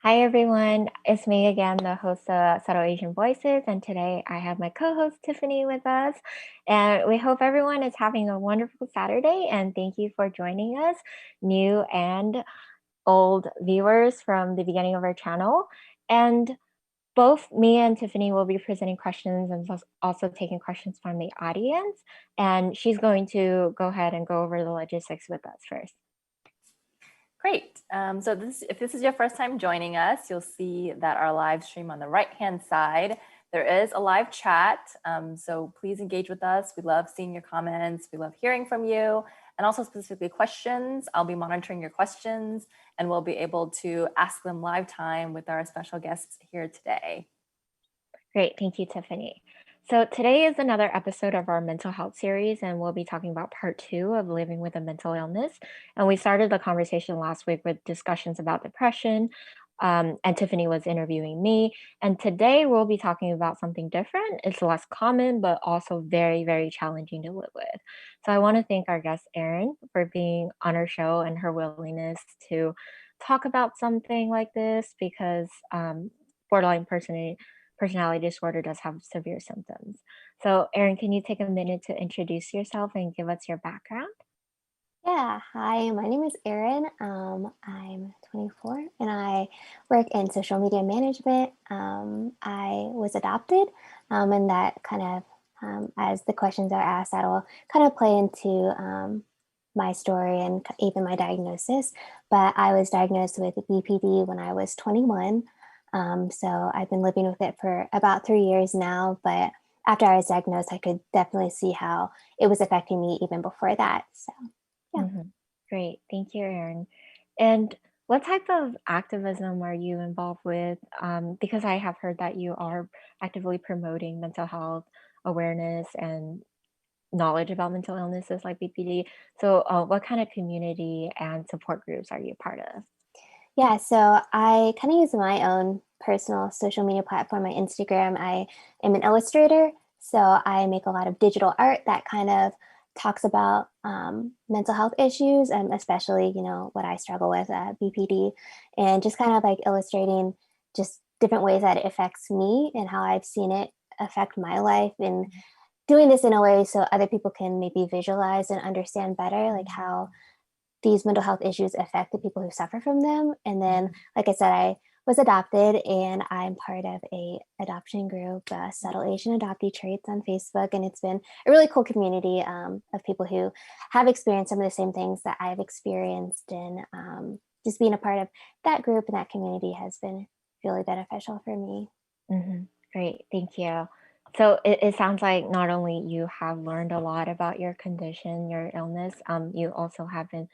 Hi everyone, it's me again, the host of Subtle Asian Voices, and today I have my co-host Tiffany with us. And we hope everyone is having a wonderful Saturday, and thank you for joining us, new and old viewers from the beginning of our channel. And both me and Tiffany will be presenting questions and also taking questions from the audience. And she's going to go ahead and go over the logistics with us first. Great. If this is your first time joining us, you'll see that our live stream on the right-hand side, there is a live chat. So please engage with us. We love seeing your comments. We love hearing from you, and also specifically questions. I'll be monitoring your questions, and we'll be able to ask them live time with our special guests here today. Great, thank you, Tiffany. So today is another episode of our mental health series, and we'll be talking about part two of living with a mental illness. And we started the conversation last week with discussions about depression, and Tiffany was interviewing me. And today we'll be talking about something different. It's less common, but also very, very challenging to live with. So I want to thank our guest, Erin, for being on our show and her willingness to talk about something like this because borderline personality disorder does have severe symptoms. So, Erin, can you take a minute to introduce yourself and give us your background? Yeah, hi, my name is Erin. I'm 24 and I work in social media management. I was adopted, and that kind of, as the questions are asked, that'll kind of play into my story and even my diagnosis. But I was diagnosed with BPD when I was 21. So I've been living with it for about 3 years now. But after I was diagnosed, I could definitely see how it was affecting me even before that. So. Yeah. Great. Thank you, Erin. And what type of activism are you involved with? Because I have heard that you are actively promoting mental health awareness and knowledge about mental illnesses like BPD. So, what kind of community and support groups are you part of? Yeah, so I kind of use my own personal social media platform, my Instagram. I am an illustrator, so I make a lot of digital art that kind of talks about mental health issues, and especially, what I struggle with, BPD, and just kind of like illustrating just different ways that it affects me and how I've seen it affect my life, and doing this in a way so other people can maybe visualize and understand better, like how these mental health issues affect the people who suffer from them. And then, like I said, I was adopted and I'm part of a adoption group, Subtle Asian Adoptee Traits on Facebook. And it's been a really cool community of people who have experienced some of the same things that I've experienced. And just being a part of that group and that community has been really beneficial for me. Great. Thank you. So it sounds like not only you have learned a lot about your condition, your illness, you also have been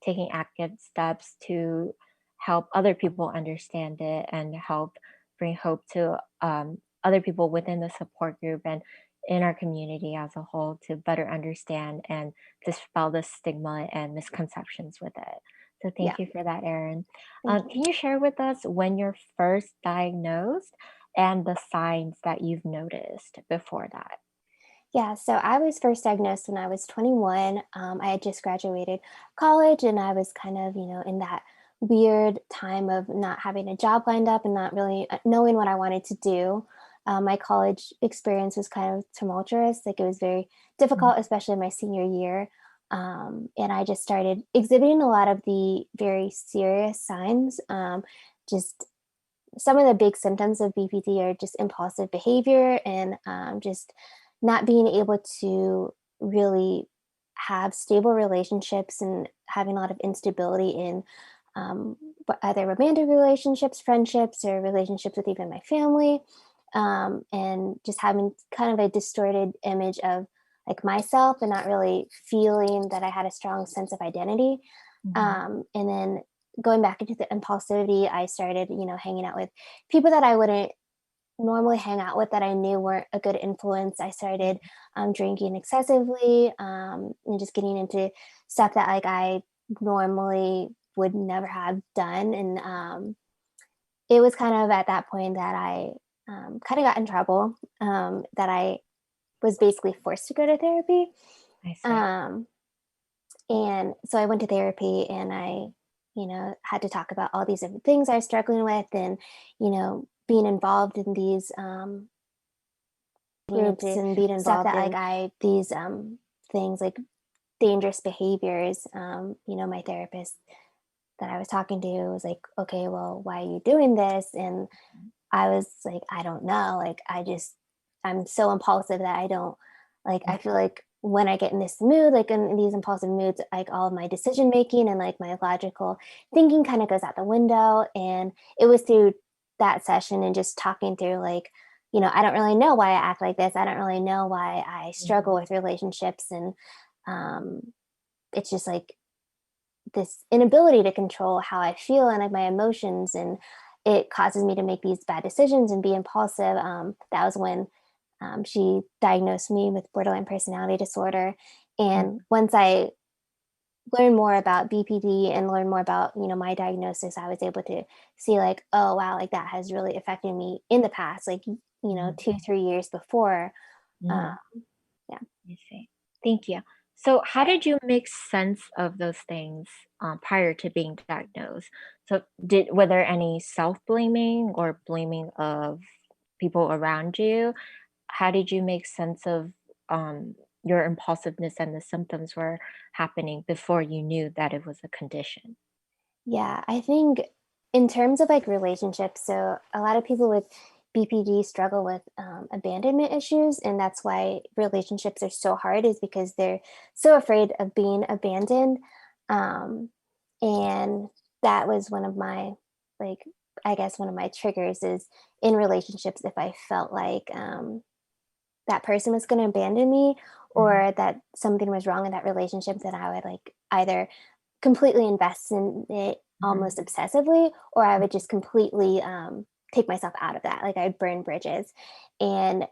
taking active steps to help other people understand it and help bring hope to other people within the support group and in our community as a whole to better understand and dispel the stigma and misconceptions with it. So Yeah, thank you for that, Erin. thank you. Can you share with us when you're first diagnosed and the signs that you've noticed before that? Yeah, so I was first diagnosed when I was 21. I had just graduated college and I was kind of, in that weird time of not having a job lined up and not really knowing what I wanted to do. My college experience was kind of tumultuous, like it was very Mhm, difficult, especially my senior year. And I just started exhibiting a lot of the very serious signs. Just some of the big symptoms of BPD are just impulsive behavior and just not being able to really have stable relationships and having a lot of instability in either romantic relationships, friendships, or relationships with even my family. And just having kind of a distorted image of like myself and not really feeling that I had a strong sense of identity. mhm, And then going back into the impulsivity, I started, hanging out with people that I wouldn't normally hang out with that I knew weren't a good influence. I started drinking excessively and just getting into stuff that like I normally would never have done. And it was kind of at that point that I kind of got in trouble, that I was basically forced to go to therapy. I see. Um, and so I went to therapy and I had to talk about all these different things I was struggling with, and being involved in these groups, Into and being stuff involved that in like I these things like dangerous behaviors. My therapist that I was talking to was like, okay, well, why are you doing this? And I was like, I don't know. Like, I'm so impulsive that I don't, like, I feel like when I get in this mood, like in these impulsive moods, like all of my decision making and like my logical thinking kind of goes out the window. And it was through that session and just talking through, like, I don't really know why I act like this. I don't really know why I struggle with relationships. And um, it's just like this inability to control how I feel and like my emotions, and it causes me to make these bad decisions and be impulsive. That was when she diagnosed me with borderline personality disorder. And once I learned more about BPD and learned more about my diagnosis, I was able to see like, oh wow, like that has really affected me in the past, like 2-3 years before. Uh, mm, yeah. I see. Thank you. So, how did you make sense of those things prior to being diagnosed? So, were there any self blaming or blaming of people around you? How did you make sense of your impulsiveness and the symptoms were happening before you knew that it was a condition? Yeah, I think in terms of like relationships, so a lot of people with BPD struggle with abandonment issues, and that's why relationships are so hard, is because they're so afraid of being abandoned. Um, and that was one of my, like, I guess one of my triggers is in relationships, if I felt like that person was going to abandon me Mhm, or that something was wrong in that relationship, then I would like either completely invest in it mhm, almost obsessively, or I would just completely take myself out of that. Like I'd burn bridges. And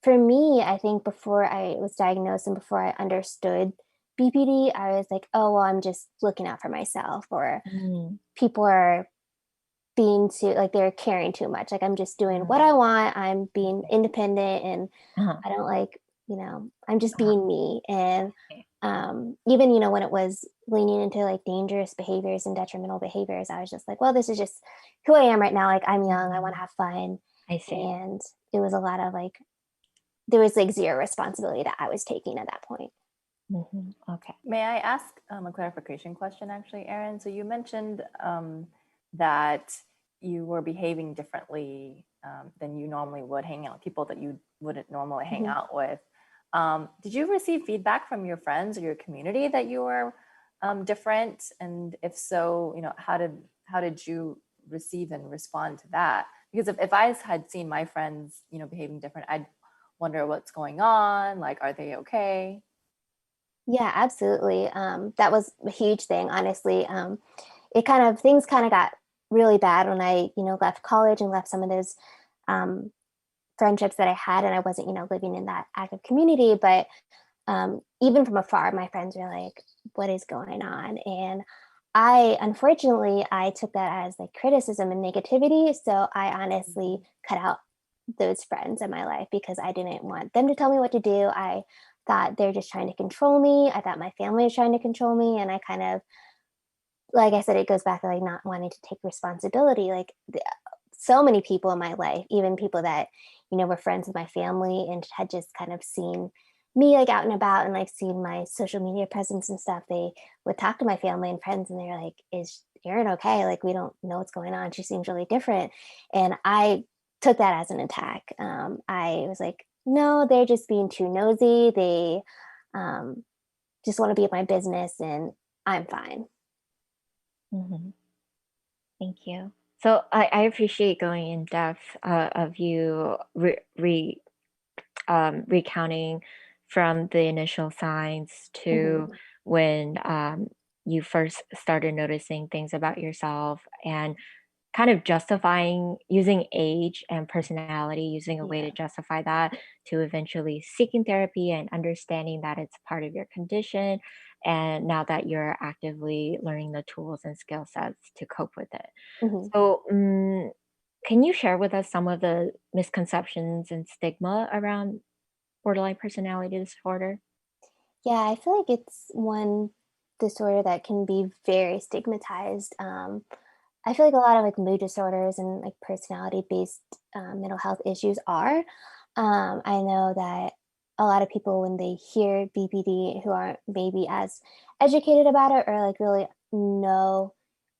for me, I think before I was diagnosed and before I understood BPD, I was like, oh, well, I'm just looking out for myself, or mm, people are being too, like, they're caring too much. Like I'm just doing mhm, what I want. I'm being okay. independent, and Uh-huh, I don't like, I'm just uh-huh, being me. And okay. even, when it was leaning into like dangerous behaviors and detrimental behaviors, I was just like, well, this is just who I am right now. Like I'm young, I want to Mhm, have fun. I see. And it was a lot of like, there was like zero responsibility that I was taking at that point. Okay. May I ask a clarification question, actually, Erin? So you mentioned that you were behaving differently than you normally would, hanging out with people that you wouldn't normally hang Mhm. out with. Did you receive feedback from your friends or your community that you were different? And if so, how did you receive and respond to that? Because if I had seen my friends, behaving different, I'd wonder what's going on. Like, are they okay? Yeah, absolutely. That was a huge thing, honestly. It kind of, things kind of got really bad when I, left college and left some of those um, friendships that I had, and I wasn't, living in that active community. But even from afar, my friends were like, "What is going on?" And unfortunately, I took that as like criticism and negativity. So I honestly cut out those friends in my life because I didn't want them to tell me what to do. I thought they're just trying to control me. I thought my family was trying to control me, and I kind of, like I said, it goes back to like not wanting to take responsibility. Like so many people in my life, even people that, were friends with my family and had just kind of seen me like out and about and like seen my social media presence and stuff, they would talk to my family and friends and they're like, is Erin okay? Like, we don't know what's going on. She seems really different. And I took that as an attack. I was like, no, they're just being too nosy. They um, just want to be at my business and I'm fine. Mhm. Thank you. So I appreciate going in depth of you recounting from the initial signs Mhm. to when you first started noticing things about yourself and kind of justifying using age and personality, using a way to Yeah. justify that to eventually seeking therapy and understanding that it's part of your condition. And now that you're actively learning the tools and skill sets to cope with it. Mhm. So, can you share with us some of the misconceptions and stigma around borderline personality disorder? Yeah, I feel like it's one disorder that can be very stigmatized. I feel like a lot of like mood disorders and like personality based mental health issues are. I know that a lot of people, when they hear BPD, who aren't maybe as educated about it or like really know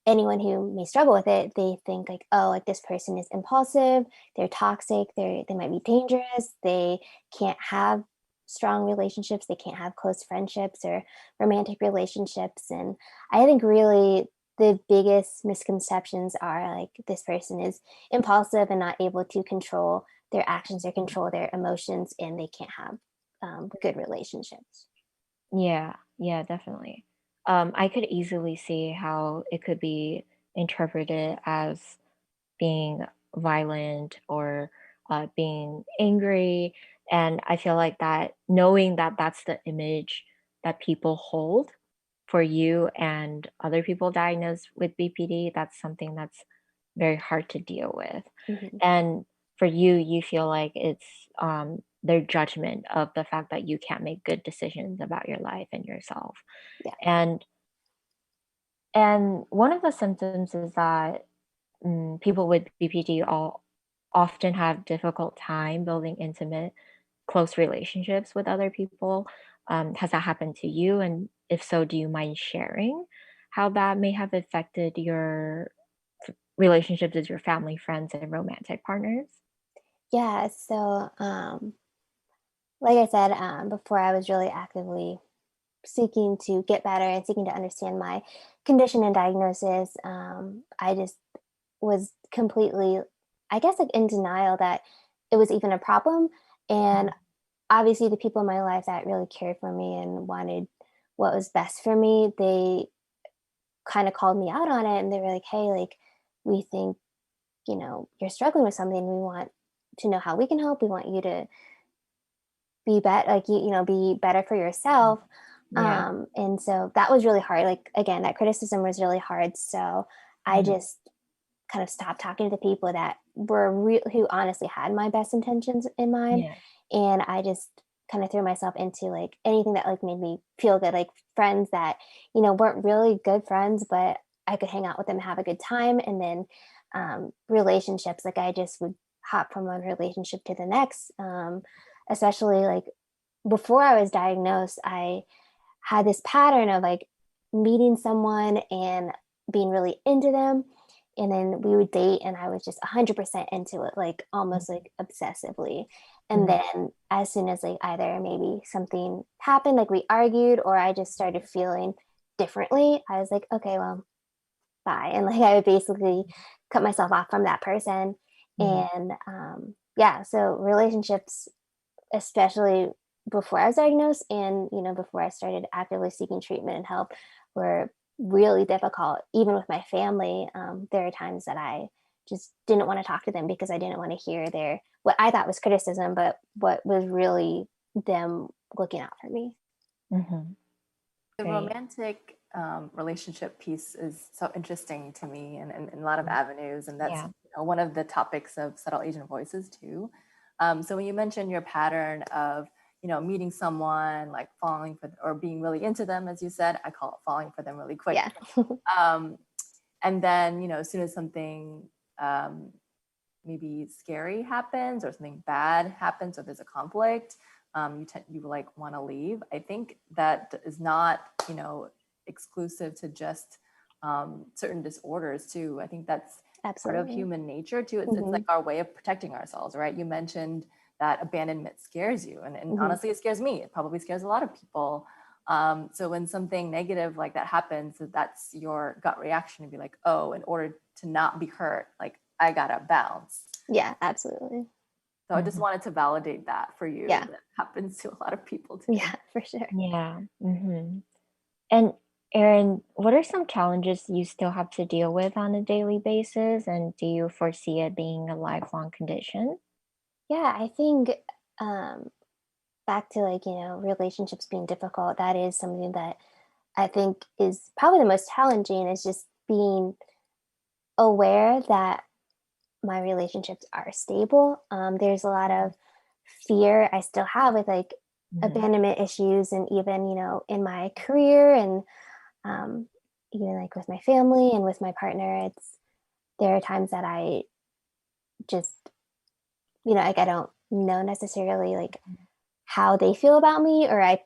anyone who may struggle with it, they think like, oh, like this person is impulsive, they're toxic, they might be dangerous, they can't have strong relationships, they can't have close friendships or romantic relationships. And I think really the biggest misconceptions are like this person is impulsive and not able to control their actions or control their emotions, and they can't have good relationships. Yeah, yeah, definitely. I could easily see how it could be interpreted as being violent or being angry. And I feel like that knowing that that's the image that people hold for you and other people diagnosed with BPD, that's something that's very hard to deal with. Mhm. And for you, you feel like it's their judgment of the fact that you can't make good decisions about your life and yourself. Yeah. And one of the symptoms is that people with BPD all often have difficult time building intimate, close relationships with other people. Has that happened to you? And if so, do you mind sharing how that may have affected your relationships with your family, friends, and romantic partners? Yeah. So, like I said, before, I was really actively seeking to get better and seeking to understand my condition and diagnosis. I just was completely, I guess, like in denial that it was even a problem. And Mhm. obviously, the people in my life that really cared for me and wanted what was best for me, they kind of called me out on it, and they were like, "Hey, like, we think you're struggling with something. We want to know how we can help. We want you to be better, like be better for Mhm. yourself." Yeah. And so that was really hard. Like again, that criticism was really hard. So I Mhm. just kind of stopped talking to the people that were real, who honestly had my best intentions in mind, Yeah. and I just kind of threw myself into like anything that like made me feel good, like friends that weren't really good friends, but I could hang out with them and have a good time. And then relationships, like I just would hop from one relationship to the next. Especially like before I was diagnosed, I had this pattern of like meeting someone and being really into them. And then we would date, and I was just 100% into it, like almost like obsessively. And Mhm. then, as soon as like either maybe something happened, like we argued, or I just started feeling differently, I was like, okay, well, bye. And like I would basically cut myself off from that person. Mhm. And yeah, so relationships, especially before I was diagnosed and before I started actively seeking treatment and help, were really difficult. Even with my family, there are times that I just didn't want to talk to them because I didn't want to hear their what I thought was criticism, but what was really them looking out for me. Mhm. The Great. romantic relationship piece is so interesting to me in a lot of Mhm. avenues, and that's Yeah. one of the topics of subtle Asian voices too. So when you mentioned your pattern of meeting someone, like falling for or being really into them, as you said, I call it falling for them really quick. Yeah. Um, and then as soon as something um, maybe scary happens or something bad happens or there's a conflict, you like want to leave. I think that is not exclusive to just certain disorders too. I think that's part of Absolutely. human nature too. It's Hmm. like our way of protecting ourselves, right? You mentioned that abandonment scares you, and Hmm. honestly, it scares me. It probably scares a lot of people. So when something negative like that happens, that's your gut reaction to be like, oh, in order to not be hurt, like I gotta bounce. Yeah, absolutely. So I just Mhm. wanted to validate that for you. Yeah. That happens to a lot of people too. Yeah, for sure. Yeah. Mhm. And Erin, what are some challenges you still have to deal with on a daily basis? And do you foresee it being a lifelong condition? Yeah, I think um back to like relationships being difficult, that is something that I think is probably the most challenging, is just being aware that my relationships are stable. There's a lot of fear I still have with like Mhm. abandonment issues, and even in my career and Even like with my family and with my partner, there are times that I just, like I don't know necessarily like how they feel about me, or I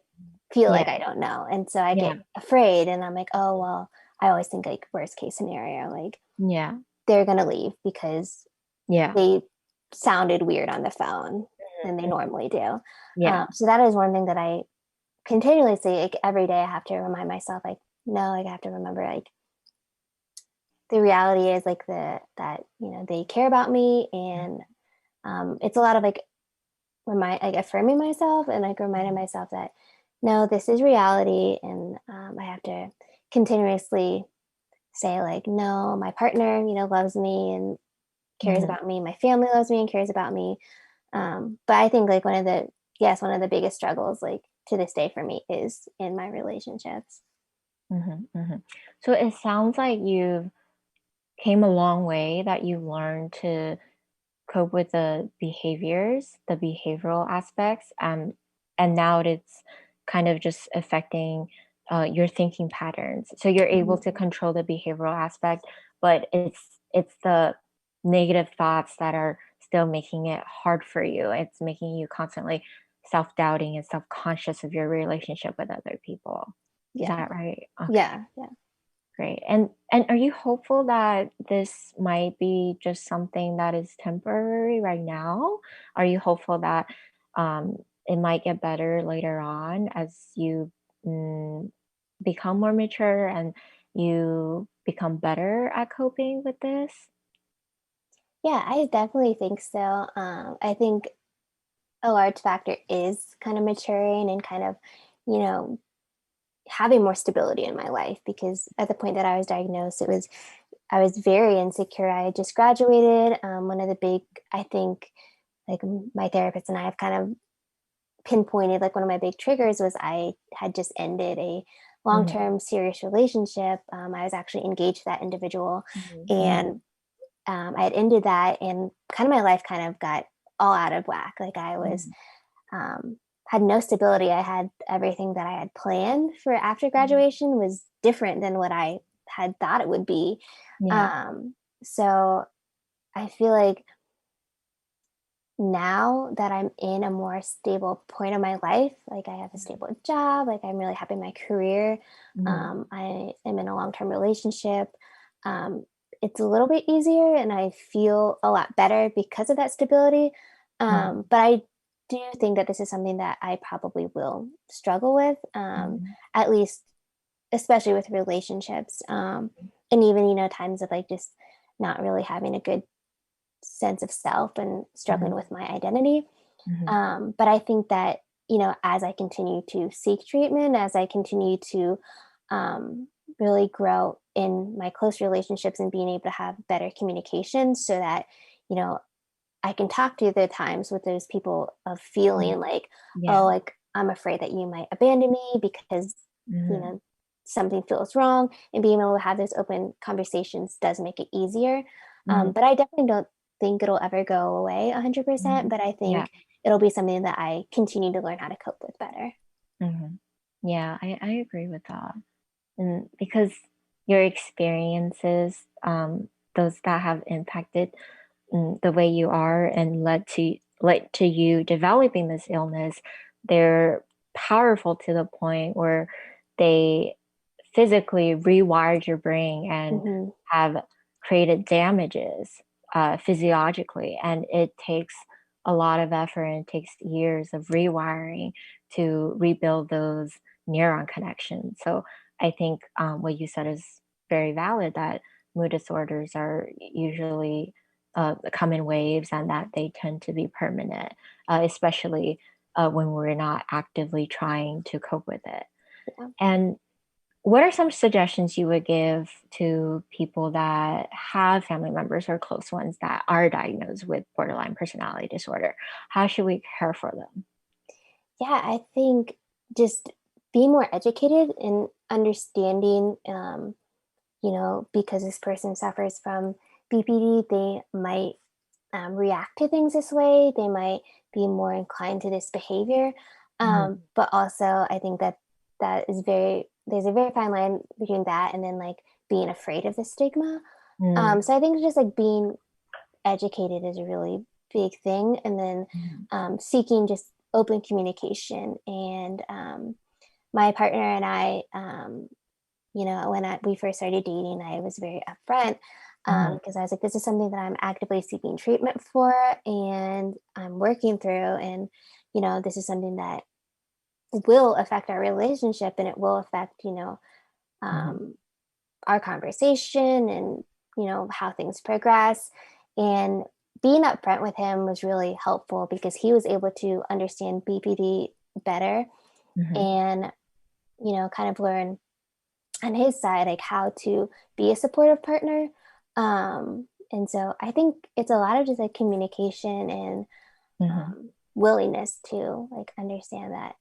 feel Yeah. like I don't know. And so I Yeah. get afraid and I'm like, oh, well, I always think like worst case scenario, like Yeah. they're going to leave because Yeah. they sounded weird on the phone than they Mhm. normally do. Yeah. So that is one thing that I continuously, like every day I have to remind myself, like, no, like I have to remember like the reality is like that, they care about me. And it's a lot of like affirming myself and like reminding myself that no, this is reality. And I have to continuously say like, no, my partner, loves me and cares Mhm. about me. My family loves me and cares about me. But I think like one of the biggest struggles like to this day for me is in my relationships. Mhm. Mhm. So it sounds like you've came a long way, that you learned to cope with the behaviors, the behavioral aspects, and now it's kind of just affecting your thinking patterns. So you're able Mhm. to control the behavioral aspect, but it's the negative thoughts that are still making it hard for you. It's making you constantly self-doubting and self-conscious of your relationship with other people. Is Yeah. that right? Okay. Yeah. Yeah. Great. And are you hopeful that this might be just something that is temporary right now? Are you hopeful that it might get better later on as you mm, become more mature and you become better at coping with this? Yeah, I definitely think so. I think a large factor is kind of maturing and kind of, you know, having more stability in my life, because at the point that I was diagnosed, I was very insecure. I had just graduated. One of the big, I think, like my therapist and I have kind of pinpointed, like one of my big triggers was I had just ended a long Mhm, term serious relationship. I was actually engaged to that individual, mhm, mhm, and I had ended that, and kind of my life kind of got all out of whack. Like I was mhm, um, had no stability. I had everything that I had planned for after mhm. graduation was different than what I had thought it would be. Yeah. Um, so I feel like now that I'm in a more stable point of my life, like I have a Mhm, stable job, like I'm really happy in my career, mhm, I am in a long term relationship. Um, it's a little bit easier and I feel a lot better because of that stability. mhm, But I do think that this is something that I probably will struggle with, mhm, at least, especially with relationships. And even, times of like just not really having a good sense of self and struggling mhm, with my identity. mhm, But I think that, as I continue to seek treatment, as I continue to really grow in my close relationships and being able to have better communication so that, you know, I can talk to the times with those people of mhm. feeling like, oh, Yeah. like I'm afraid that you might abandon me because, you Mhm, know, something feels wrong, and being able to have those open conversations does make it easier. mhm, But I definitely don't think it'll ever go away 100%, mhm. but I Yeah. think it'll be something that I continue to learn how to cope with better. Mhm. Yeah, I agree with that. And because your experiences, those that have impacted the way you are and led to you developing this illness, they're powerful to the point where they physically rewired your brain and Hmm. have created damages physiologically. And it takes a lot of effort and it takes years of rewiring to rebuild those neuron connections. So I think what you said is very valid, that mood disorders are usually come in waves and that they tend to be permanent, especially when we're not actively trying to cope with it. Yeah. And what are some suggestions you would give to people that have family members or close ones that are diagnosed with borderline personality disorder? How should we care for them? Yeah, I think just being more educated and understanding, because this person suffers from BPD, they might react to things this way. They might be more inclined to this behavior. Mhm, But also, I think that that is very there's a very fine line between that and then like being afraid of the stigma. Mm. So I think just like being educated is a really big thing, and then seeking just open communication. And my partner and I, when we first started dating, I was very upfront because I was like, this is something that I'm actively seeking treatment for and I'm working through. And, this is something that will affect our relationship and it will affect, um, our conversation and, how things progress. And being upfront with him was really helpful because he was able to understand BPD better Mhm. and, kind of learn on his side, like how to be a supportive partner. And so I think it's a lot of just like communication and Mhm. willingness to like understand that,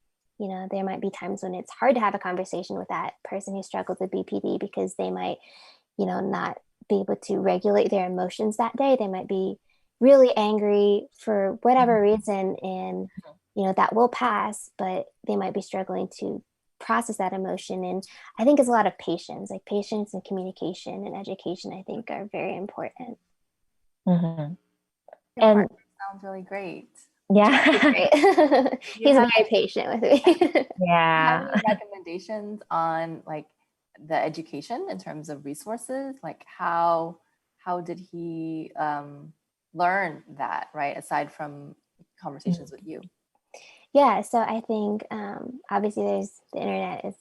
there might be times when it's hard to have a conversation with that person who struggles with BPD because they might, not be able to regulate their emotions that day. They might be really angry for whatever reason and, that will pass, but they might be struggling to process that emotion. And I think it's a lot of patience, like patience and communication and education, I think are very important. Mhm. Your And partner sounds really great. He's yeah. great. Do you He's have very patient with me. Yeah. any recommendations on like the education in terms of resources? Like how did he learn that, right? Aside from conversations with you. Yeah, so I think obviously there's the internet is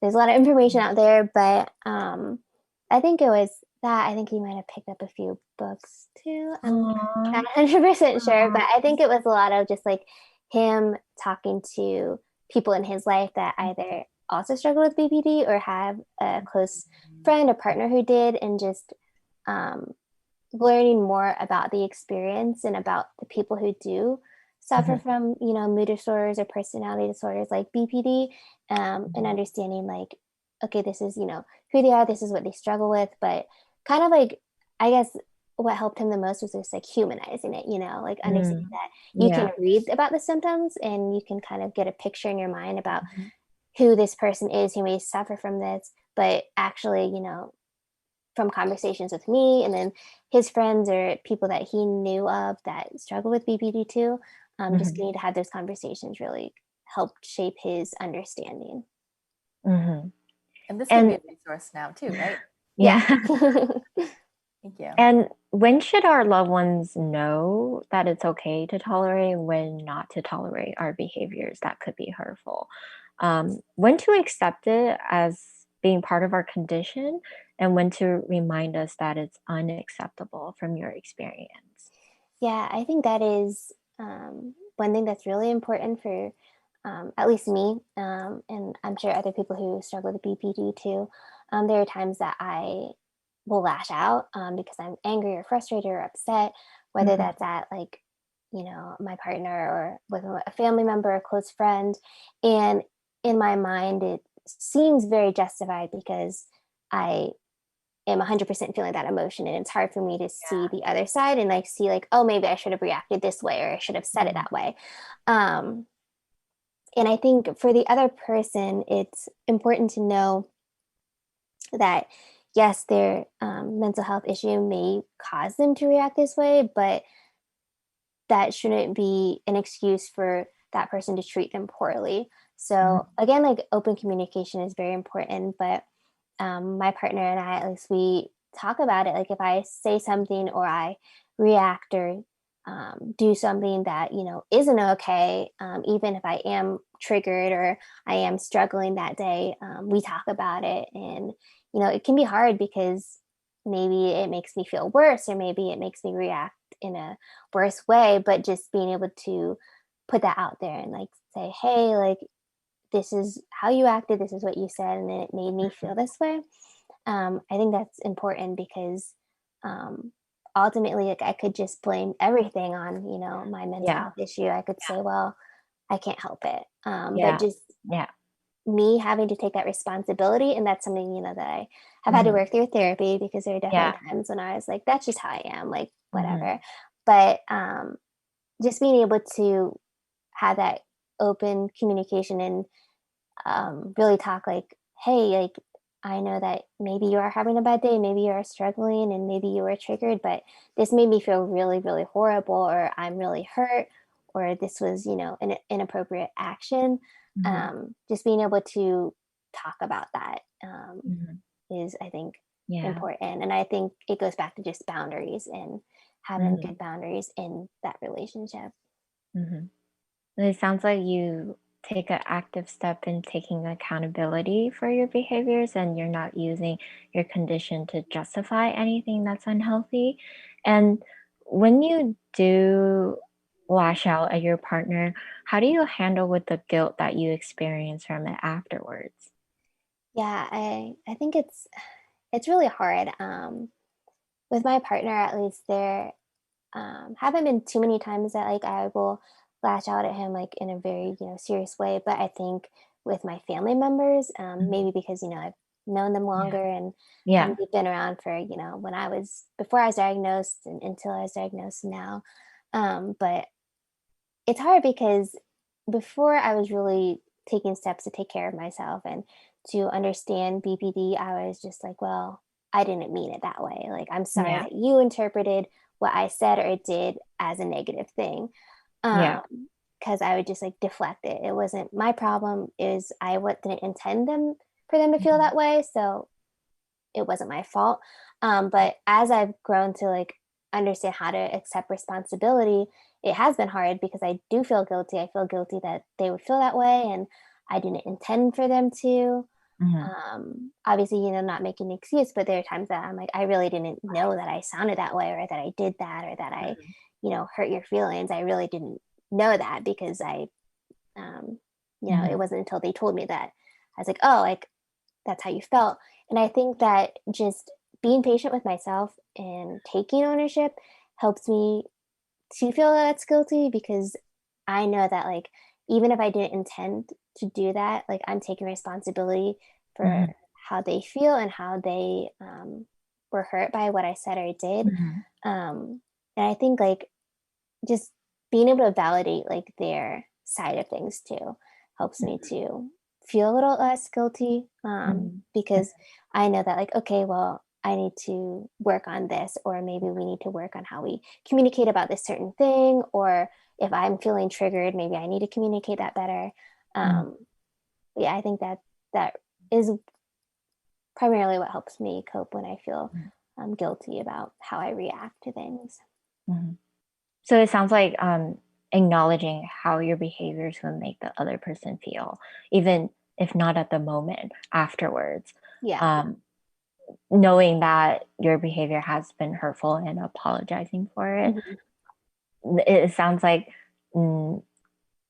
there's a lot of information out there, but I think it was that I think he might have picked up a few books too. I'm Aw. not 100% sure, but I think it was a lot of just like him talking to people in his life that either also struggle with BPD or have a close friend or partner who did, and just um, learning more about the experience and about the people who do suffer Mhm. from mood disorders or personality disorders like BPD, and understanding like, okay, this is who they are, this is what they struggle with, but kind of like, I guess what helped him the most was just like humanizing it, like understanding Mm. that you can Yeah. read about the symptoms and you can kind of get a picture in your mind about who this person is who may suffer from this, but actually from conversations with me and then his friends or people that he knew of that struggle with BPD too. Just Mhm. getting to have those conversations really helped shape his understanding. Mhm. And this can be And a resource now too, right? Yeah. yeah. Thank you. And when should our loved ones know that it's okay to tolerate and when not to tolerate our behaviors that could be hurtful? When to accept it as being part of our condition and when to remind us that it's unacceptable from your experience. Yeah, I think that is one thing that's really important for at least me, and I'm sure other people who struggle with BPD too. There are times that I will lash out because I'm angry or frustrated or upset, whether Mhm. that's at like, my partner or with a family member or close friend. And in my mind, it seems very justified because I am 100% feeling that emotion, and it's hard for me to see the other side and like see like, oh, maybe I should have reacted this way or I should have said it Mhm. that way. um and I think for the other person it's important to know that yes, their mental health issue may cause them to react this way, but that shouldn't be an excuse for that person to treat them poorly. So Mhm. again, like open communication is very important, but my partner and I, at least we talk about it. Like if I say something or I react or do something that isn't okay, even if I am triggered or I am struggling that day, we talk about it, and it can be hard because maybe it makes me feel worse or maybe it makes me react in a worse way. But just being able to put that out there and like say, hey, like this is how you acted, this is what you said, and it made me feel this way. I think that's important because um, ultimately, like I could just blame everything on my mental Yeah. health issue. I could say, well, I can't help it, but Yeah. just Yeah. me having to take that responsibility, and that's something that I have had to Mhm. work through therapy because there are Yeah. definitely times when I was like, that's just how I am, like Mhm. whatever. But just being able to have that open communication and really talk like, hey, like, I know that maybe you are having a bad day, maybe you are struggling, and maybe you were triggered, but this made me feel really, really horrible, or I'm really hurt, or this was, an inappropriate action. Hmm. Just being able to talk about that Hmm. is, I think, Yeah. important. And I think it goes back to just boundaries and having Hmm. good boundaries in that relationship. Hmm. It sounds like you take an active step in taking accountability for your behaviors and you're not using your condition to justify anything that's unhealthy. And when you do lash out at your partner, how do you handle with the guilt that you experience from it afterwards? Yeah, I think it's really hard. With my partner, at least, there haven't been too many times that like I will lash out at him like in a very serious way. But I think with my family members, Mhm. maybe because I've known them Yeah. longer, and Yeah. we've been around for when I was before I was diagnosed and until I was diagnosed now. But it's hard because before I was really taking steps to take care of myself and to understand BPD, I was just like, well, I didn't mean it that way. Like, I'm sorry Yeah. that you interpreted what I said or did as a negative thing. Yeah. Because I would just like deflect it. It wasn't my problem. Is I what didn't intend them for them to feel Mhm. that way. So it wasn't my fault. But as I've grown to like understand how to accept responsibility, it has been hard because I do feel guilty. I feel guilty that they would feel that way, and I didn't intend for them to. Mhm. Obviously, not making an excuse, but there are times that I'm like, I really didn't know that I sounded that way, or that I did that, or that I, Mhm. hurt your feelings. I really didn't know that because um, it Mhm. wasn't until they told me that I was like, oh, like that's how you felt. And I think that just being patient with myself and taking ownership helps me to feel less guilty, because I know that like even if I didn't intend to do that, like I'm taking responsibility for Mhm. how they feel and how they were hurt by what I said or did. Mhm. And I think like just being able to validate like their side of things too helps me to feel a little less guilty, Mhm. because I know that like, okay, well, I need to work on this, or maybe we need to work on how we communicate about this certain thing, or if I'm feeling triggered, maybe I need to communicate that better. Mhm. um, yeah, I think that that is primarily what helps me cope when I feel Mhm. guilty about how I react to things. Mhm. So it sounds like acknowledging how your behaviors will make the other person feel, even if not at the moment, afterwards. Yeah. Um, Knowing that your behavior has been hurtful and apologizing for it. Mhm. It sounds like mm,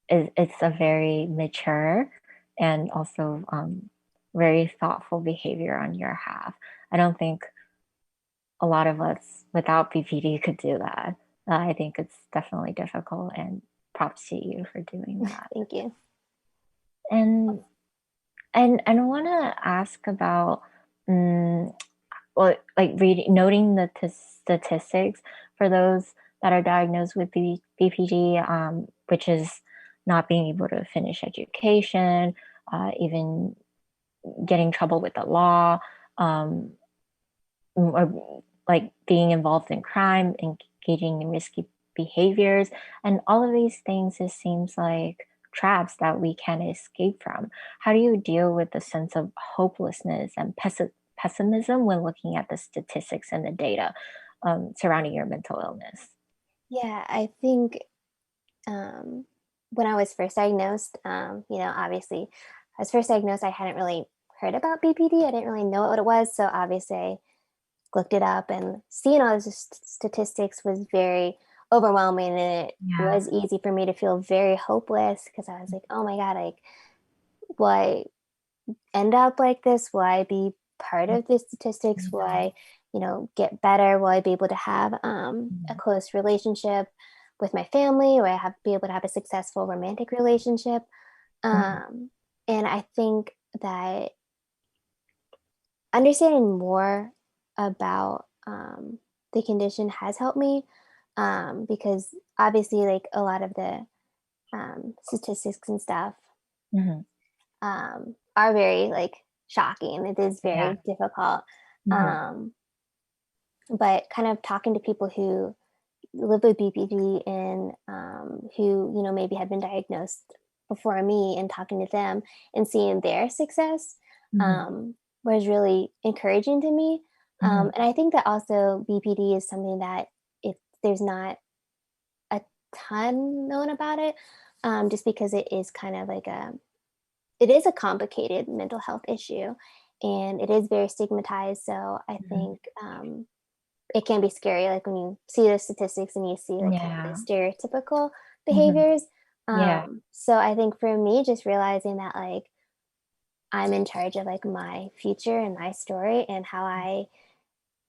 it's a very mature and also very thoughtful behavior on your half. I don't think a lot of us without BPD could do that. I think it's definitely difficult, and props to you for doing that. Thank you. And and I want to ask about mm, well, like reading, noting the statistics for those that are diagnosed with BPD, which is not being able to finish education, even getting in trouble with the law, um, or like being involved in crime, engaging in risky behaviors, and all of these things. It seems like traps that we can't escape from. How do you deal with the sense of hopelessness and pessimism when looking at the statistics and the data surrounding your mental illness? Yeah, I think um, when I was first diagnosed, obviously, I was first diagnosed, I hadn't really heard about BPD. I didn't really know what it was. So obviously, I looked it up, and seeing all those statistics was very overwhelming. And it Yeah. was easy for me to feel very hopeless, because I was like, oh my God, like, will I end up like this? Will I be part of the statistics? Will Mhm. I, get better? Will I be able to have a Mhm. close relationship with my family? Or I have be able to have a successful romantic relationship? Mhm. Um, and I think that understanding more about the condition has helped me, because obviously, like a lot of the statistics and stuff Mhm. are very like shocking. It is very difficult. Mhm. But kind of talking to people who live with BPD and who, you know, maybe had been diagnosed before me and talking to them and seeing their success Mhm. was really encouraging to me. Mhm. And I think that also BPD is something that there's not a ton known about it, just because it is kind of like it is a complicated mental health issue and it is very stigmatized. So I Mhm. think it can be scary, like when you see the statistics and you see like kind of Yeah. the stereotypical Mhm. behaviors. Yeah. So I think for me, just realizing that like I'm in charge of like my future and my story and how I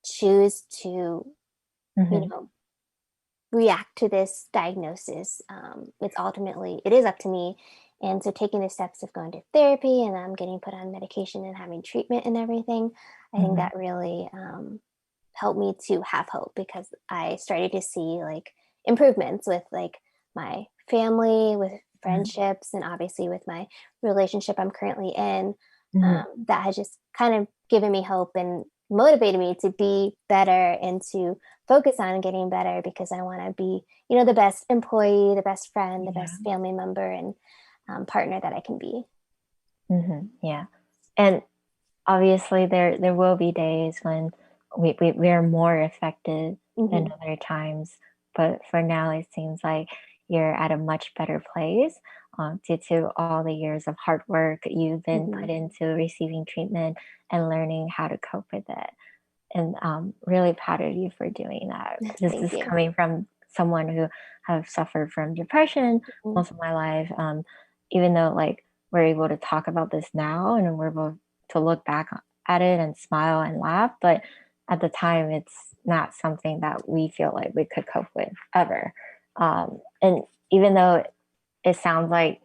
choose to, you Mhm. know, react to this diagnosis. It is up to me. And so taking the steps of going to therapy and getting put on medication and having treatment and everything, I think Mhm. that really helped me to have hope because I started to see like improvements with like my family, with Mhm. friendships, and obviously with my relationship I'm currently in. Mhm. That has just kind of given me hope and motivated me to be better and to focus on getting better because I want to be, you know, the best employee, the best friend, the Yeah. best family member, and partner that I can be. Mhm. Yeah. And obviously there will be days when we're more affected than Hmm. other times, but for now it seems like you're at a much better place due to all the years of hard work you've been Hmm. put into receiving treatment and learning how to cope with it. And really proud of you for doing that. This Thank is you. coming from someone who have suffered from depression Mhm. most of my life. Even though like we're able to talk about this now and we're able to look back at it and smile and laugh, but at the time it's not something that we feel like we could cope with ever. And even though it sounds like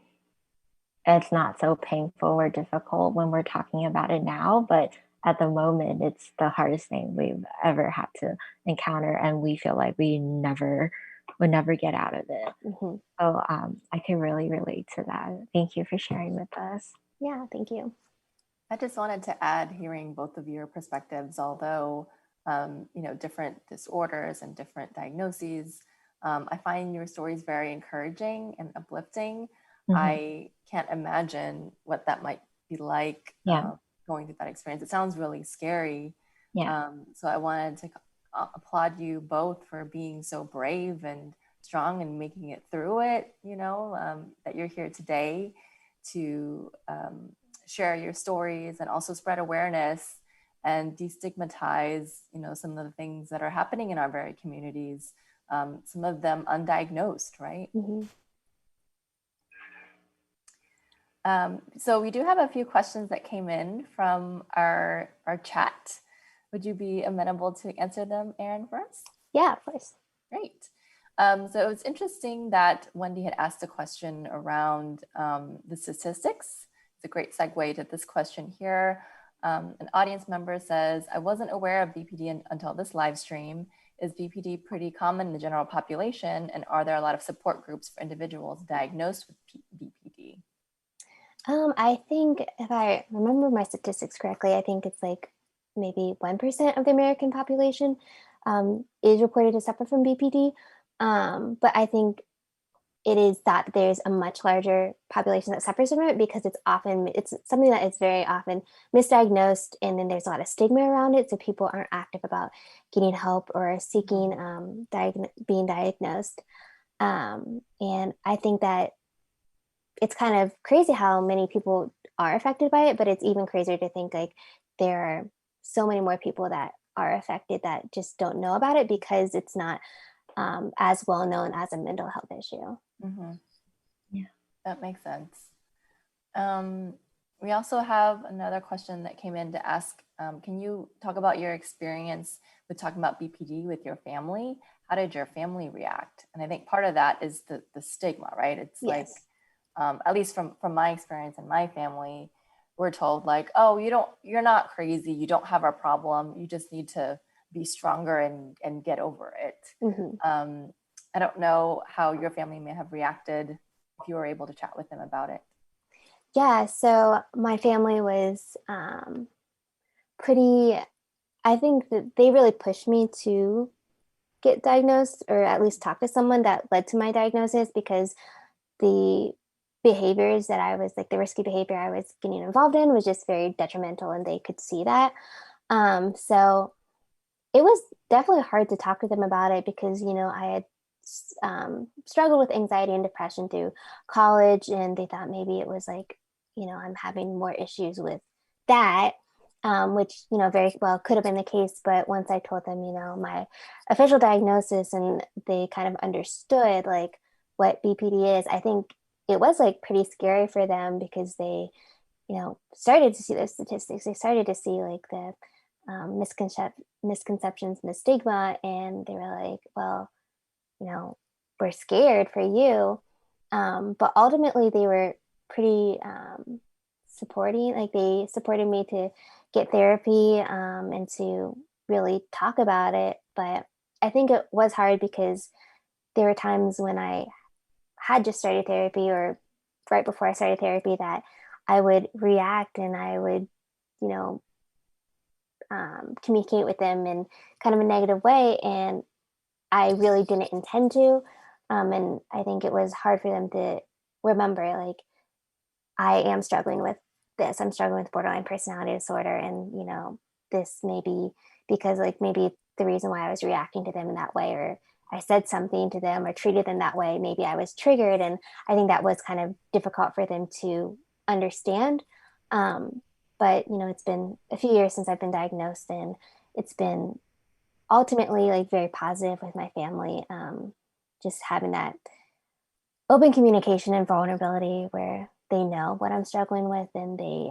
it's not so painful or difficult when we're talking about it now, but at the moment, it's the hardest thing we've ever had to encounter, and we feel like we never would never get out of it. Hmm. So I can really relate to that. Thank you for sharing with us. Yeah, thank you. I just wanted to add, hearing both of your perspectives, although different disorders and different diagnoses, I find your stories very encouraging and uplifting. Hmm. I can't imagine what that might be like Yeah, going through that experience. It sounds really scary. yeah, So I wanted to applaud you both for being so brave and strong and making it through it. That you're here today to share your stories and also spread awareness and destigmatize, some of the things that are happening in our very communities, some of them undiagnosed, right? Hmm. So we do have a few questions that came in from our chat. Would you be amenable to answer them, Erin, for us? Yeah, of course. Great. So it was interesting that Wendy had asked a question around the statistics. It's a great segue to this question here. An audience member says, I wasn't aware of BPD until this live stream. Is BPD pretty common in the general population? And are there a lot of support groups for individuals diagnosed with BPD? I think if I remember my statistics correctly, I think it's like maybe 1% of the American population is reported to suffer from BPD. But I think it is that there's a much larger population that suffers from it because it's something that is very often misdiagnosed and then there's a lot of stigma around it. So people aren't active about getting help or seeking being diagnosed. And I think that it's kind of crazy how many people are affected by it, but it's even crazier to think like there are so many more people that are affected that just don't know about it because it's not as well known as a mental health issue. Mm-hmm. yeah. That makes sense. Um, we also have another question that came in to ask, can you talk about your experience with talking about BPD with your family? How did your family react? And I think part of that is the stigma, right? It's like, Yes. at least from my experience in my family, we're told like, oh, you're not crazy. You don't have a problem. You just need to be stronger and get over it. Hmm. Um, I don't know how your family may have reacted if you were able to chat with them about it. Yeah, so my family was pretty, I think that they really pushed me to get diagnosed or at least talk to someone that led to my diagnosis because the behaviors that I was like the risky behavior I was getting involved in was just very detrimental and they could see that. So it was definitely hard to talk to them about it because, I had struggled with anxiety and depression through college and they thought maybe it was like, I'm having more issues with that. Which very well could have been the case, but once I told them my official diagnosis and they kind of understood like what BPD is, I think it was like pretty scary for them because they started to see those statistics. They started to see like the misconceptions and the stigma, and they were like, well, you know, we're scared for you. But ultimately, they were pretty supporting. Like they supported me to get therapy and to really talk about it. But I think it was hard because there were times when I had just started therapy or right before I started therapy that I would react and I would, you know, communicate with them in kind of a negative way. And I really didn't intend to. And I think it was hard for them to remember, like, I am struggling with this. I'm struggling with borderline personality disorder. And, this may be because, like, maybe the reason why I was reacting to them in that way, or I said something to them or treated them that way, maybe I was triggered. And I think that was kind of difficult for them to understand. Um, but, it's been a few years since I've been diagnosed, and it's been ultimately like very positive with my family. Just having that open communication and vulnerability where they know what I'm struggling with and they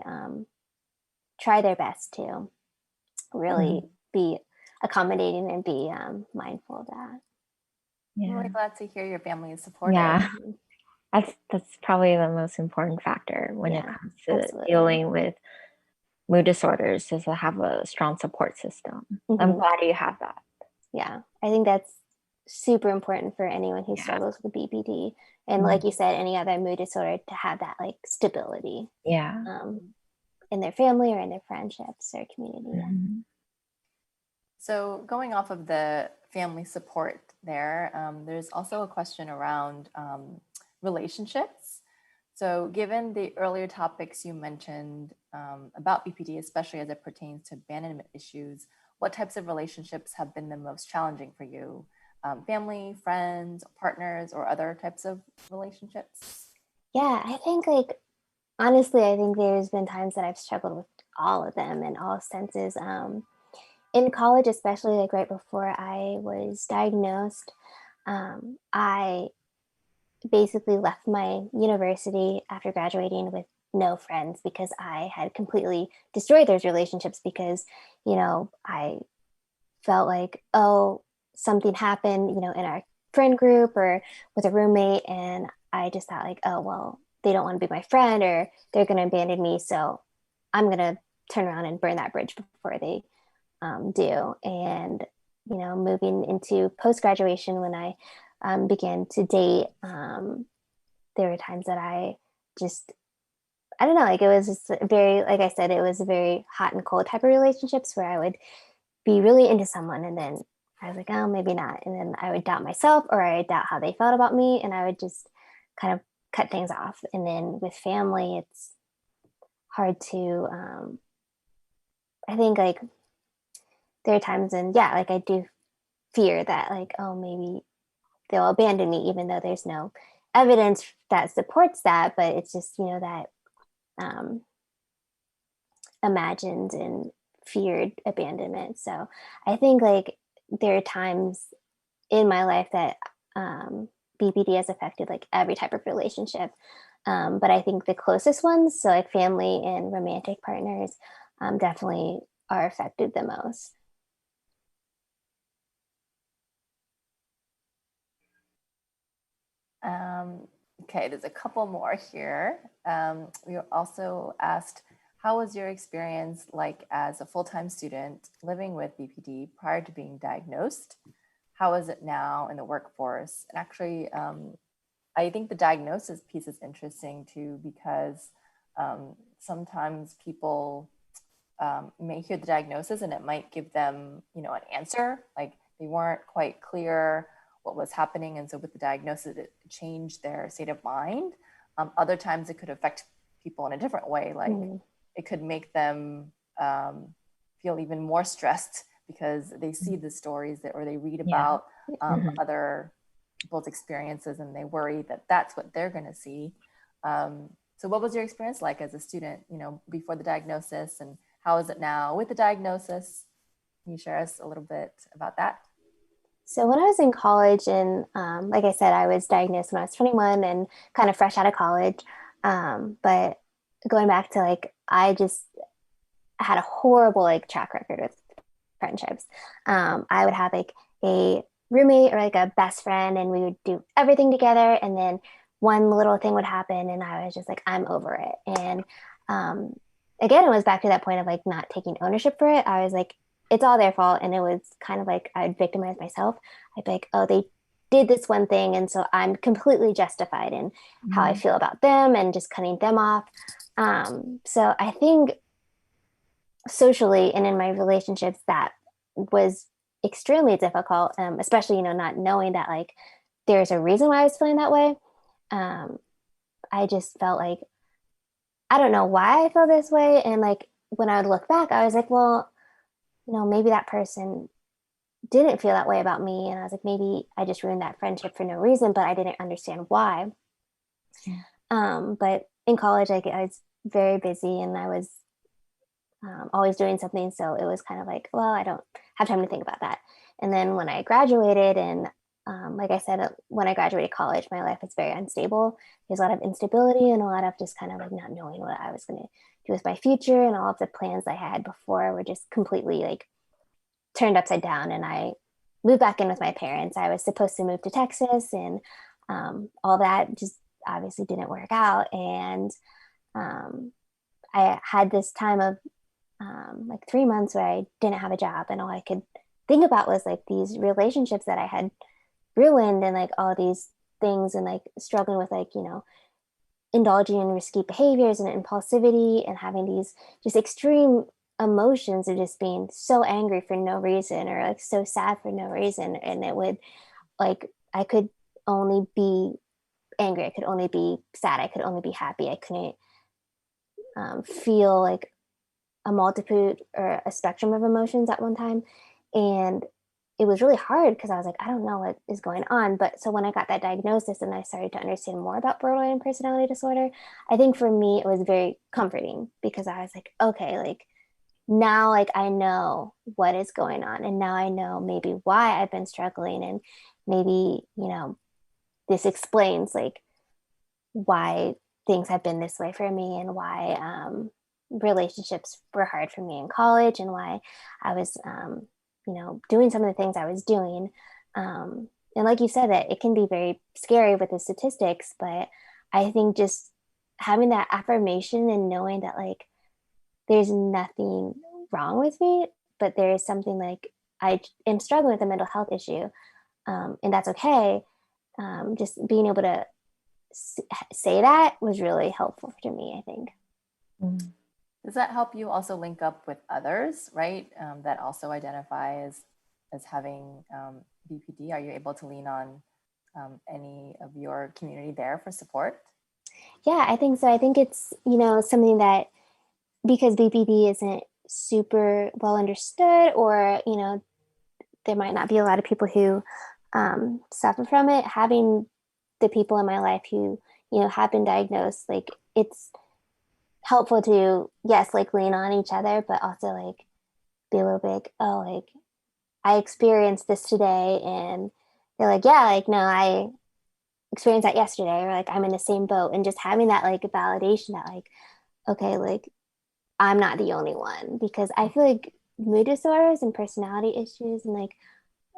try their best to really Mhm. be accommodating and be mindful of that. I'm really Yeah. glad to hear your family is supportive. Yeah. Mhm. That's probably the most important factor when it Yeah, comes to absolutely. dealing with mood disorders is to have a strong support system. I'm Hmm. glad you have that. Yeah, I think that's super important for anyone who Yeah. struggles with BPD. And like you Mhm. said, any other mood disorder to have that like stability Yeah. um, in their family or in their friendships or community. Mhm. So, going off of the family support there, there's also a question around relationships. So, given the earlier topics you mentioned about BPD, especially as it pertains to abandonment issues, what types of relationships have been the most challenging for you? Family, friends, partners, or other types of relationships? Yeah, I think like honestly, I think there's been times that I've struggled with all of them in all senses. In college, especially like right before I was diagnosed, I basically left my university after graduating with no friends because I had completely destroyed those relationships because, I felt like, oh, something happened, in our friend group or with a roommate. And I just thought, like, oh, well, they don't want to be my friend or they're going to abandon me. So I'm going to turn around and burn that bridge before they do. And, moving into post graduation, when I began to date, there were times that I just, I don't know, like it was just very, like I said, it was a very hot and cold type of relationships where I would be really into someone and then I was like, oh, maybe not. And then I would doubt myself or I would doubt how they felt about me and I would just kind of cut things off. And then with family, it's hard to, I think like there are times and yeah, like I do fear that like, oh, maybe they'll abandon me, even though there's no evidence that supports that. But it's just, that um, imagined and feared abandonment. So I think like there are times in my life that BPD has affected like every type of relationship. But I think the closest ones, so like family and romantic partners, definitely are affected the most. Um, okay, there's a couple more here. We also asked, how was your experience like as a full-time student living with BPD prior to being diagnosed? How is it now in the workforce? And actually, I think the diagnosis piece is interesting too, because Sometimes people may hear the diagnosis and it might give them, an answer, like they weren't quite clear what was happening. And so with the diagnosis, it changed their state of mind. Other times it could affect people in a different way. Like it could make them feel even more stressed because they see the stories or they read about other people's experiences and they worry that that's what they're going to see. So what was your experience like as a student, before the diagnosis, and how is it now with the diagnosis? Can you share us a little bit about that? So when I was in college, and like I said, I was diagnosed when I was 21 and kind of fresh out of college. But going back to I just had a horrible track record with friendships. I would have a roommate or a best friend, and we would do everything together. And then one little thing would happen, and I was just like, I'm over it. And again, it was back to that point of not taking ownership for it. I was like, it's all their fault. And it was kind of I'd victimize myself. I'd be like, oh, they did this one thing. And so I'm completely justified in how I feel about them and just cutting them off. So I think socially and in my relationships, that was extremely difficult, especially, not knowing that there's a reason why I was feeling that way. I just felt I don't know why I feel this way. And when I would look back, I was like, well, maybe that person didn't feel that way about me. And I was like, maybe I just ruined that friendship for no reason, but I didn't understand why. But in college, I was very busy and I was always doing something. So it was kind of well, I don't have time to think about that. And then when I graduated, and like I said, when I graduated college, my life was very unstable. There's a lot of instability and a lot of just kind of not knowing what I was going to do with my future, and all of the plans I had before were just completely turned upside down. And I moved back in with my parents. I was supposed to move to Texas, and all that just obviously didn't work out. And I had this time of 3 months where I didn't have a job, and all I could think about was these relationships that I had ruined, and all these things, and struggling with indulging in risky behaviors and impulsivity, and having these just extreme emotions of just being so angry for no reason, or so sad for no reason. And it would I could only be angry, I could only be sad, I could only be happy. I couldn't feel a multitude or a spectrum of emotions at one time. And it was really hard because I was I don't know what is going on. But so when I got that diagnosis and I started to understand more about borderline personality disorder, I think for me, it was very comforting because I was okay, now I know what is going on. And now I know maybe why I've been struggling. And maybe, this explains why things have been this way for me, and why relationships were hard for me in college, and why I was doing some of the things I was doing. And like you said, that it can be very scary with the statistics, but I think just having that affirmation and knowing that there's nothing wrong with me, but there is something I am struggling with a mental health issue, and that's okay. Just being able to say that was really helpful to me, I think. Does that help you also link up with others, right? That also identify as having BPD? Are you able to lean on any of your community there for support? Yeah, I think so. I think it's, something that, because BPD isn't super well understood, or, there might not be a lot of people who suffer from it, having the people in my life who, have been diagnosed, it's helpful to, yes, lean on each other, but also be a little bit, oh, I experienced this today, and they're yeah, no, I experienced that yesterday, or I'm in the same boat. And just having that validation that okay, I'm not the only one, because I feel mood disorders and personality issues, and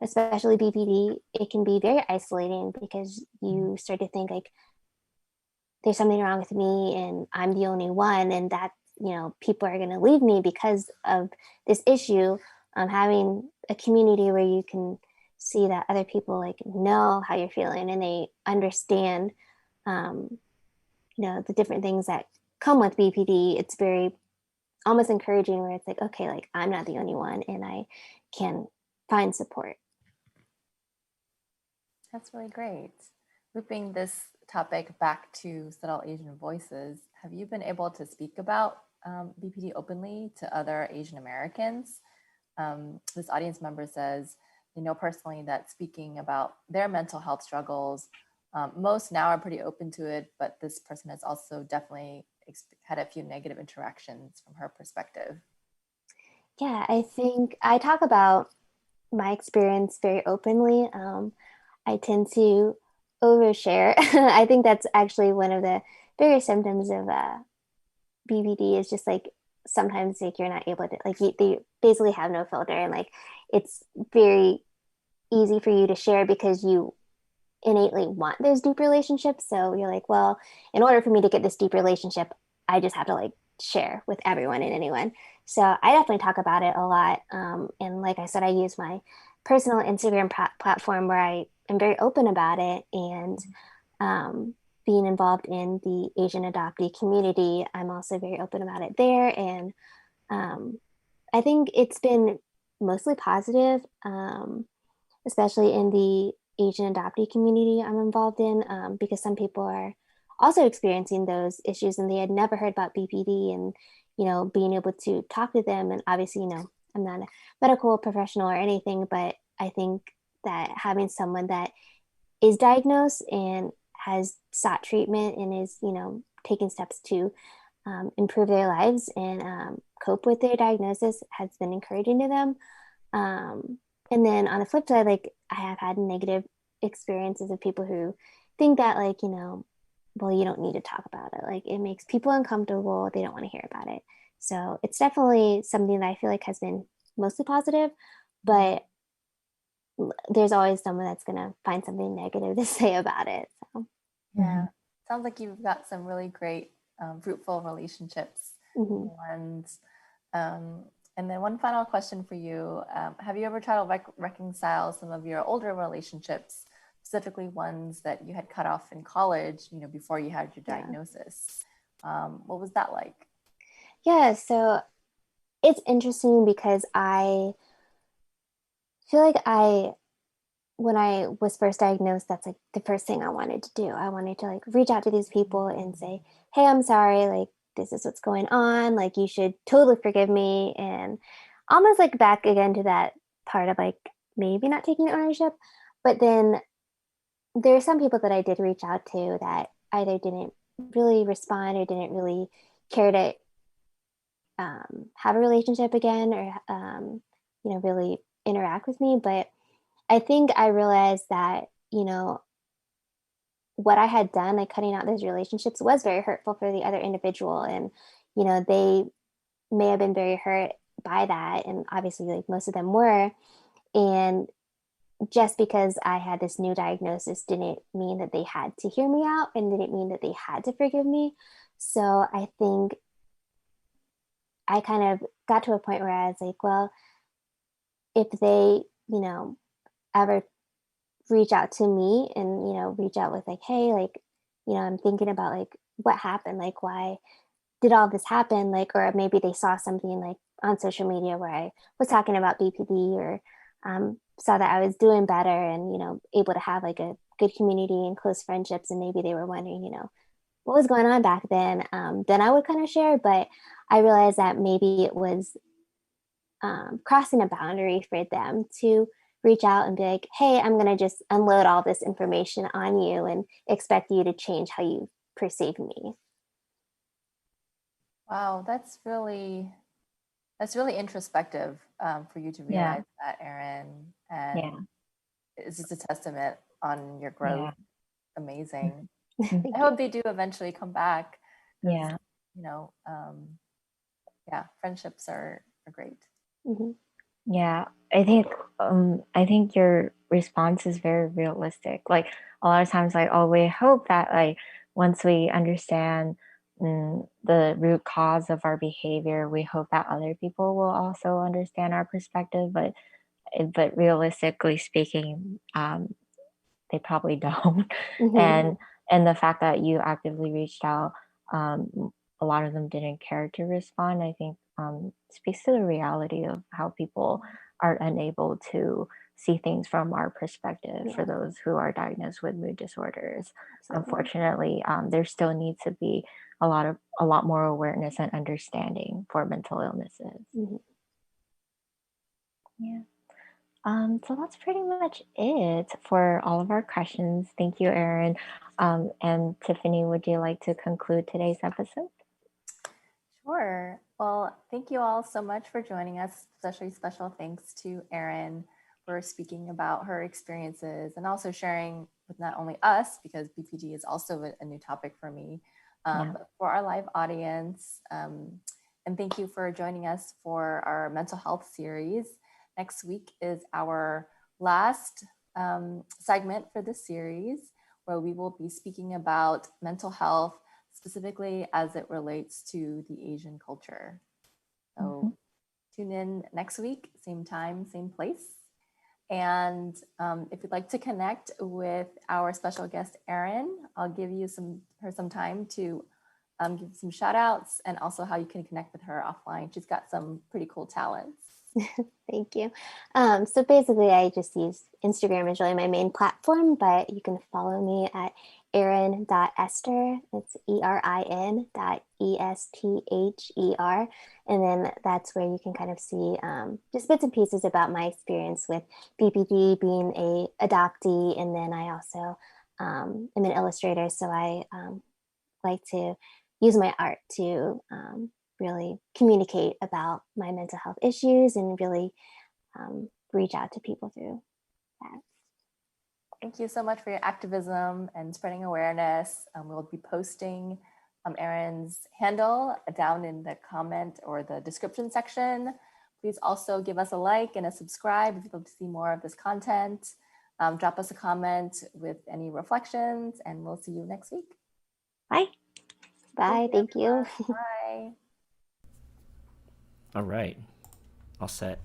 especially BPD, it can be very isolating because you start to think there's something wrong with me and I'm the only one, and that people are going to leave me because of this issue. Having a community where you can see that other people know how you're feeling, and they understand the different things that come with BPD, it's very almost encouraging where it's like, okay, like I'm not the only one and I can find support. That's really great. Looping this topic back to Subtle Asian Voices, have you been able to speak about BPD openly to other Asian Americans? This audience member says they know personally that speaking about their mental health struggles, most now are pretty open to it, but this person has also definitely had a few negative interactions from her perspective. Yeah, I think I talk about my experience very openly. I tend to overshare. I think that's actually one of the bigger symptoms of BPD is just like sometimes like you're not able to like they basically have no filter and like it's very easy for you to share because you innately want those deep relationships. So you're like, well, in order for me to get this deep relationship, I just have to like share with everyone and anyone. So I definitely talk about it a lot. And like I said, I use my personal Instagram platform where I am very open about it. And being involved in the Asian adoptee community, I'm also very open about it there. And I think it's been mostly positive, especially in the Asian adoptee community I'm involved in, because some people are also experiencing those issues and they had never heard about BPD and, you know, being able to talk to them. And obviously, you know, I'm not a medical professional or anything, but I think that having someone that is diagnosed and has sought treatment and is, you know, taking steps to improve their lives and cope with their diagnosis has been encouraging to them. And then on the flip side, like I have had negative experiences of people who think that, like, you know, well, you don't need to talk about it. Like it makes people uncomfortable. They don't want to hear about it. So it's definitely something that I feel like has been mostly positive, but there's always someone that's going to find something negative to say about it. So, Yeah, sounds like you've got some really great, fruitful relationships. mhm. And and then one final question for you: have you ever tried to reconcile some of your older relationships, specifically ones that you had cut off in college, you know, before you had your diagnosis? What was that like? Yeah, so it's interesting because I feel like when I was first diagnosed, that's like the first thing I wanted to do. I wanted to like reach out to these people and say, hey, I'm sorry, like this is what's going on. Like you should totally forgive me. And almost like back again to that part of like maybe not taking ownership. But then there are some people that I did reach out to that either didn't really respond or didn't really care to have a relationship again or, you know, really interact with me. But I think I realized that, you know, what I had done, like cutting out those relationships, was very hurtful for the other individual. And, you know, they may have been very hurt by that. And obviously, like most of them were. And just because I had this new diagnosis didn't mean that they had to hear me out and didn't mean that they had to forgive me. So I think I kind of got to a point where I was like, well, if they, you know, ever reach out to me and, you know, reach out with like, hey, like, you know, I'm thinking about like what happened, like why did all this happen? Like, or maybe they saw something like on social media where I was talking about BPD or saw that I was doing better and, you know, able to have like a good community and close friendships. And maybe they were wondering, you know, what was going on back then I would kind of share. But I realized that maybe it was crossing a boundary for them to reach out and be like, hey, I'm going to just unload all this information on you and expect you to change how you perceive me. Wow, that's really introspective, for you to Yeah. realize that, Erin, Yeah. and it's just a testament on your growth. Yeah. Amazing. Thank I you. hope they do eventually come back because, Yeah. you know, yeah, friendships are great. Mhm. Yeah. I think your response is very realistic. Like a lot of times like, oh, we hope that like once we understand the root cause of our behavior, we hope that other people will also understand our perspective. But realistically speaking, they probably don't. Mhm. And the fact that you actively reached out, a lot of them didn't care to respond, I think speaks to the reality of how people are unable to see things from our perspective for Yeah, those who are diagnosed with mood disorders. absolutely. Unfortunately, there still needs to be a lot more awareness and understanding for mental illnesses. Mhm. Yeah. So that's pretty much it for all of our questions. Thank you, Erin. And Tiffany, would you like to conclude today's episode? Sure. Well, thank you all so much for joining us. Especially special thanks to Erin for speaking about her experiences and also sharing with not only us, because BPD is also a new topic for me, Yeah. but for our live audience. And thank you for joining us for our mental health series. Next week is our last segment for this series, where we will be speaking about mental health specifically as it relates to the Asian culture. So tune in next week, same time, same place. And if you'd like to connect with our special guest, Erin, I'll give you some time to give some shout outs and also how you can connect with her offline. She's got some pretty cool talents. Thank you. So basically, I just use Instagram as really my main platform, but you can follow me at erin.esther. It's ERIN.ESTHER. And then that's where you can kind of see just bits and pieces about my experience with BPD, being a adoptee. And then I also am an illustrator. So I like to use my art to really communicate about my mental health issues and really reach out to people through that. Thank you so much for your activism and spreading awareness. We'll be posting Erin's handle down in the comment or the description section. Please also give us a like and a subscribe if you'd love to see more of this content. Drop us a comment with any reflections, and we'll see you next week. Bye. Bye. Thank you. Bye. All right. All set.